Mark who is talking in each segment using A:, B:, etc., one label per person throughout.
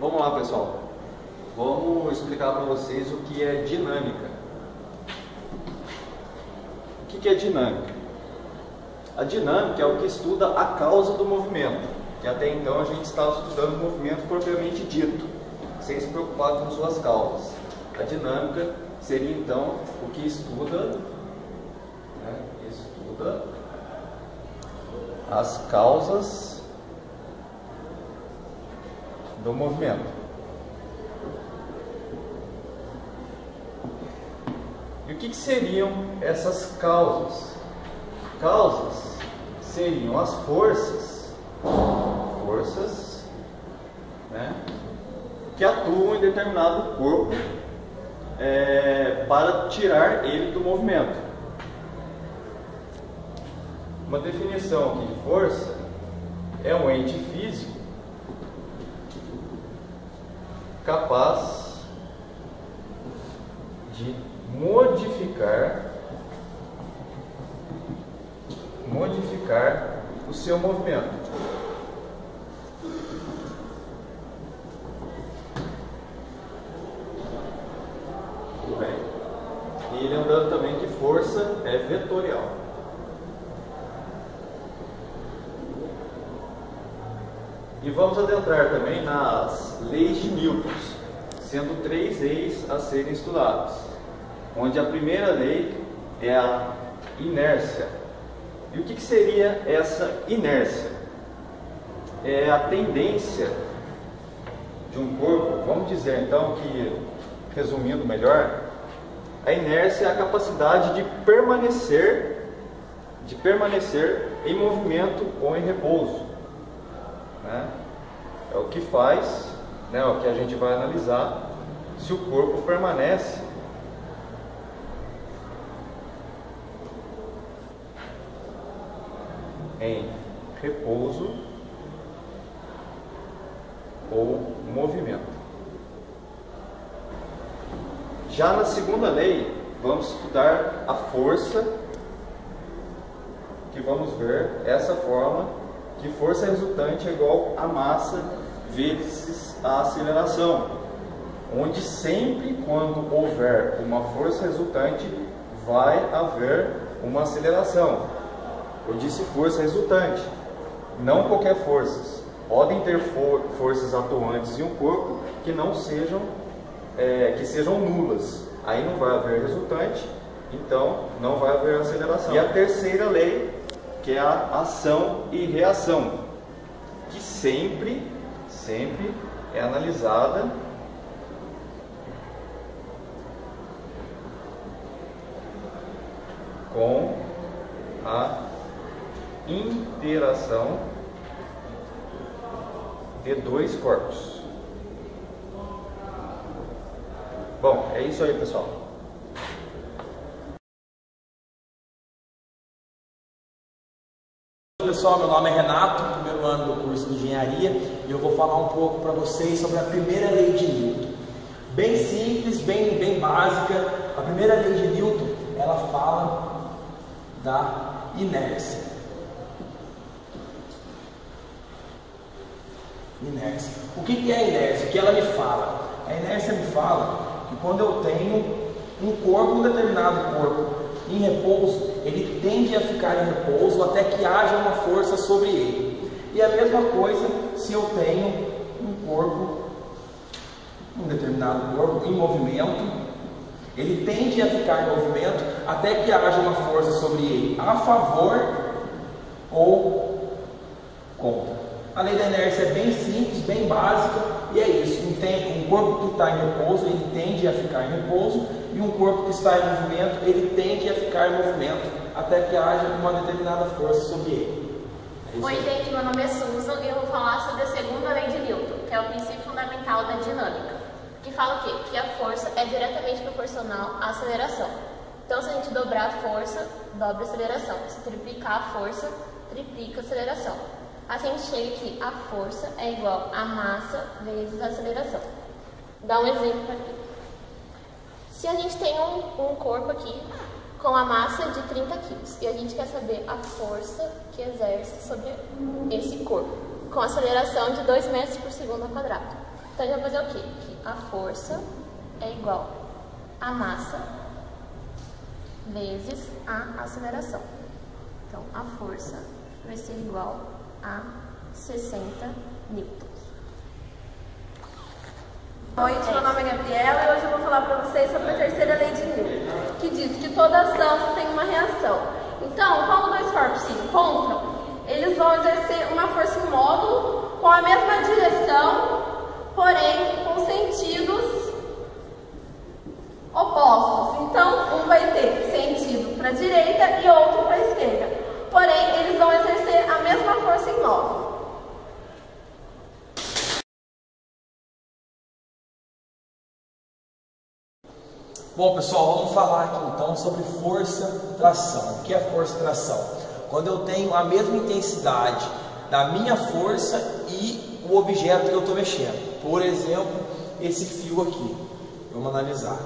A: Vamos lá, pessoal. Vamos explicar para vocês o que é dinâmica. O que é dinâmica? A dinâmica é o que estuda a causa do movimento, que até então a gente estava estudando o movimento propriamente dito, sem se preocupar com suas causas. A dinâmica seria então o que estuda, estuda as causas do movimento. E o que seriam essas causas? Causas seriam as forças, que atuam em determinado corpo para tirar ele do movimento. Uma definição aqui de força é um ente físico capaz de modificar o seu movimento. Tudo bem. E lembrando também que força é vetorial. E vamos adentrar também nas leis de Newton, sendo 3 leis a serem estudadas, onde a primeira lei é a inércia. E o que seria essa inércia? É a tendência de um corpo, vamos dizer então que, resumindo melhor, a inércia é a capacidade de permanecer em movimento ou em repouso. É o que faz, o que a gente vai analisar, se o corpo permanece em repouso ou movimento. Já na segunda lei, vamos estudar a força, que vamos ver essa forma, que força resultante é igual a massa vezes a aceleração, onde sempre quando houver uma força resultante, vai haver uma aceleração. Eu disse força resultante, não qualquer força. Podem ter forças atuantes em um corpo que não sejam, que sejam nulas. Aí não vai haver resultante, então não vai haver aceleração. E a terceira lei, que é a ação e reação, que sempre é analisada com a interação de dois corpos. Bom, é isso aí, pessoal.
B: Pessoal, meu nome é Renato, primeiro ano do curso de Engenharia, e eu vou falar um pouco para vocês sobre a primeira lei de Newton. Bem simples, bem básica. A primeira lei de Newton, ela fala da inércia. Inércia. O que é a inércia? O que ela me fala? A inércia me fala que quando eu tenho um corpo, um determinado corpo em repouso, ele tende a ficar em repouso até que haja uma força sobre ele. E a mesma coisa se eu tenho um determinado corpo em movimento, ele tende a ficar em movimento até que haja uma força sobre ele, a favor ou contra. A lei da inércia é bem simples, bem básica, e é isso. Um corpo que está em repouso, ele tende a ficar em repouso, e um corpo que está em movimento, ele tende a ficar em movimento até que haja uma determinada força sobre ele.
C: Oi, gente, meu nome é Susan e eu vou falar sobre a segunda lei de Newton, que é o princípio fundamental da dinâmica, que fala o quê? Que a força é diretamente proporcional à aceleração. Então, se a gente dobrar a força, dobra a aceleração. Se triplicar a força, triplica a aceleração. Assim a gente chega que a força é igual a massa vezes a aceleração. Dá um exemplo aqui. Se a gente tem um corpo aqui com a massa de 30 kg e a gente quer saber a força que exerce sobre esse corpo, com aceleração de 2 metros por segundo ao quadrado. Então, a gente vai fazer o quê? Que a força é igual a massa vezes a aceleração. Então, a força vai ser igual a 60 newtons.
D: Oi, meu nome é Gabriela e hoje eu vou falar para vocês sobre a terceira lei de Newton, que diz que toda ação tem uma reação. Então, quando dois corpos se encontram, eles vão exercer uma força em módulo com a mesma direção, porém com sentidos opostos. Então, um vai ter sentido para a direita e outro para a esquerda. Porém, eles vão exercer a mesma força em módulo.
B: Bom, pessoal, vamos falar aqui então sobre força-tração. O que é força-tração? Quando eu tenho a mesma intensidade da minha força e o objeto que eu estou mexendo. Por exemplo, esse fio aqui. Vamos analisar.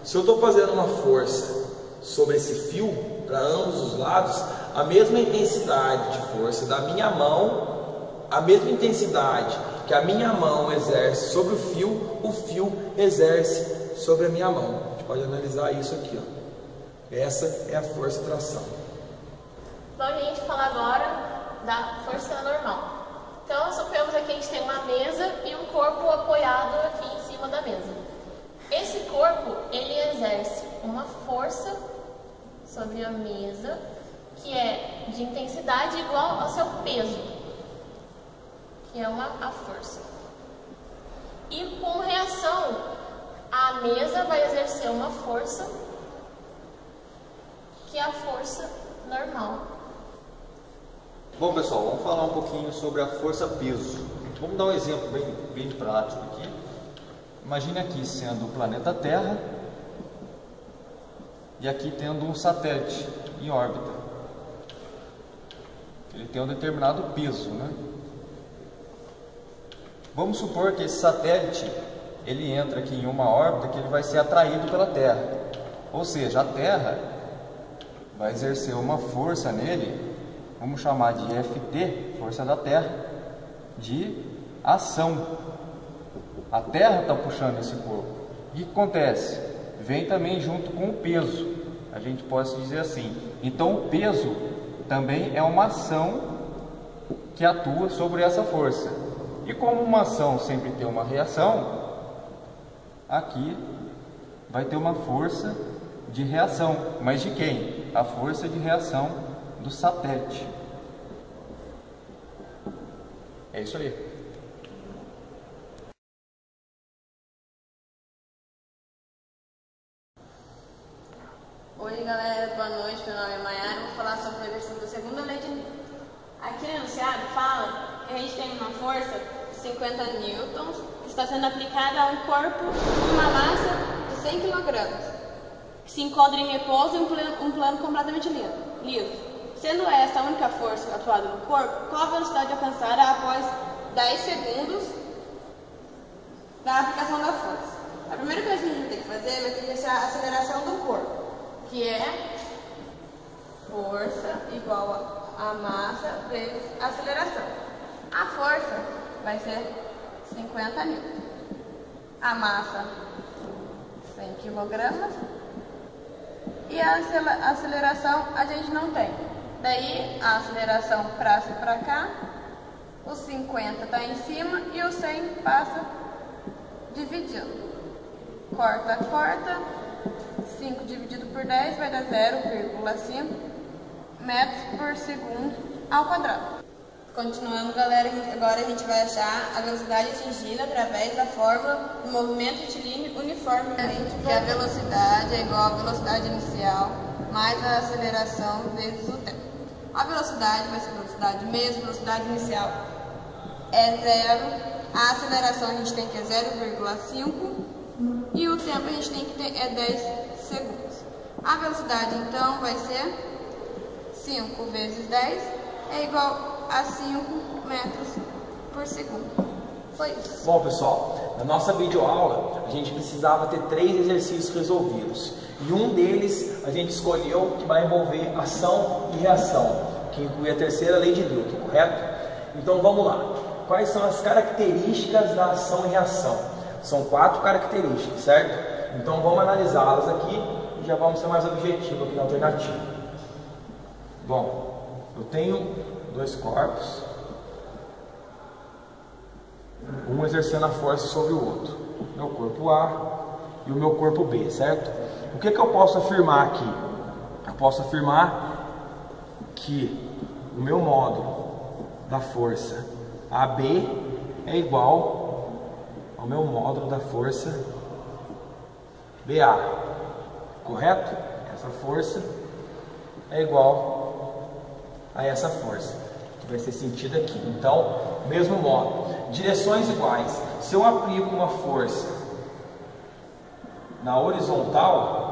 B: Se eu estou fazendo uma força sobre esse fio, para ambos os lados, a mesma intensidade de força da minha mão, a mesma intensidade que a minha mão exerce sobre o fio exerce sobre a minha mão. Pode analisar isso aqui, ó. Essa é a força-tração.
C: Vamos a gente falar agora da força normal. Então, suponhamos aqui que a gente tem uma mesa e um corpo apoiado aqui em cima da mesa. Esse corpo, ele exerce uma força sobre a mesa que é de intensidade igual ao seu peso, que é a força. E com reação, a mesa vai exercer uma força que é a força normal.
A: Bom, pessoal, vamos falar um pouquinho sobre a força-peso. Vamos dar um exemplo bem prático aqui. Imagine aqui sendo o planeta Terra e aqui tendo um satélite em órbita. Ele tem um determinado peso, né? Vamos supor que esse satélite ele entra aqui em uma órbita que ele vai ser atraído pela Terra. Ou seja, a Terra vai exercer uma força nele, vamos chamar de Ft, força da Terra, de ação. A Terra está puxando esse corpo. O que acontece? Vem também junto com o peso. A gente pode dizer assim. Então o peso também é uma ação que atua sobre essa força. E como uma ação sempre tem uma reação, aqui vai ter uma força de reação. Mas de quem? A força de reação do satélite. É isso aí.
D: Oi galera, boa noite, meu nome é Mayara, vou falar sobre a versão da segunda lei de Newton. Aqui no enunciado fala que a gente tem uma força de 50 newtons que está sendo aplicada a um corpo de uma massa de 100 kg, que se encontra em repouso em um plano completamente liso. Sendo essa a única força atuada no corpo, qual a velocidade alcançada após 10 segundos da aplicação da força? A primeira coisa que a gente tem que fazer é ter a aceleração do corpo, que é força igual a massa vezes aceleração. A força vai ser 50 newtons. A massa 100 kg. E a aceleração a gente não tem. Daí a aceleração passa para cá, o 50 está em cima e o 100 passa dividindo. Corta, 5 dividido por 10 vai dar 0,5 metros por segundo ao quadrado. Continuando, galera, agora a gente vai achar a velocidade atingida através da fórmula do movimento retilíneo uniformemente, que a velocidade é igual à velocidade inicial mais a aceleração vezes o tempo. A velocidade vai ser velocidade mesmo, velocidade inicial é 0, a aceleração a gente tem que é 0,5 e o tempo a gente tem que ter é 10 segundos. A velocidade então vai ser 5 vezes 10 é igual a 5 metros por segundo. Foi isso.
B: Bom, pessoal, na nossa videoaula a gente precisava ter 3 exercícios resolvidos. E um deles a gente escolheu que vai envolver ação e reação, que inclui a terceira lei de Newton, correto? Então vamos lá. quais são as características da ação e reação. São 4 características, certo? Então vamos analisá-las aqui e já vamos ser mais objetivos aqui na alternativa. Bom, eu tenho 2 corpos, um exercendo a força sobre o outro, meu corpo A e o meu corpo B, certo? O que eu posso afirmar aqui? Eu posso afirmar que o meu módulo da força AB é igual ao meu módulo da força BA, correto? Essa força é igual a essa força, que vai ser sentida aqui. Então, mesmo modo, direções iguais. Se eu aplico uma força na horizontal,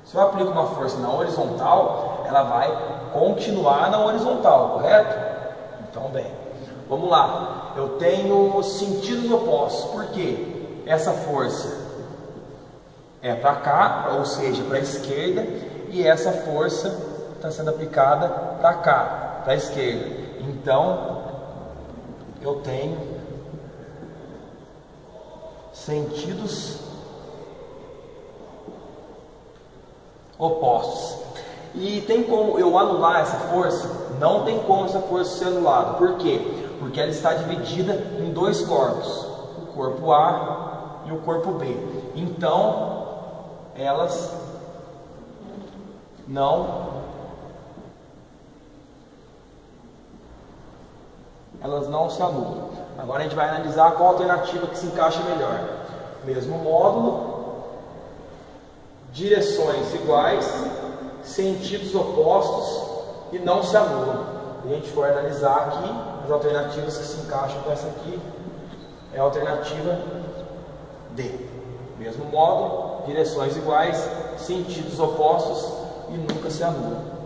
B: se eu aplico uma força na horizontal, ela vai continuar na horizontal, correto? Então, bem, vamos lá. Eu tenho sentidos opostos. Por quê? Essa força é para cá, ou seja, para a esquerda, e essa força está sendo aplicada para cá, para a esquerda. Então, eu tenho sentidos opostos. E tem como eu anular essa força? Não tem como essa força ser anulada. Por quê? Porque ela está dividida em 2 corpos, o corpo A e o corpo B. Então, elas não se anulam. Agora a gente vai analisar qual alternativa que se encaixa melhor. Mesmo módulo, direções iguais, sentidos opostos e não se anulam. Se a gente for analisar aqui, as alternativas que se encaixam com essa aqui é a alternativa D. Mesmo módulo, direções iguais, sentidos opostos e nunca se anulam.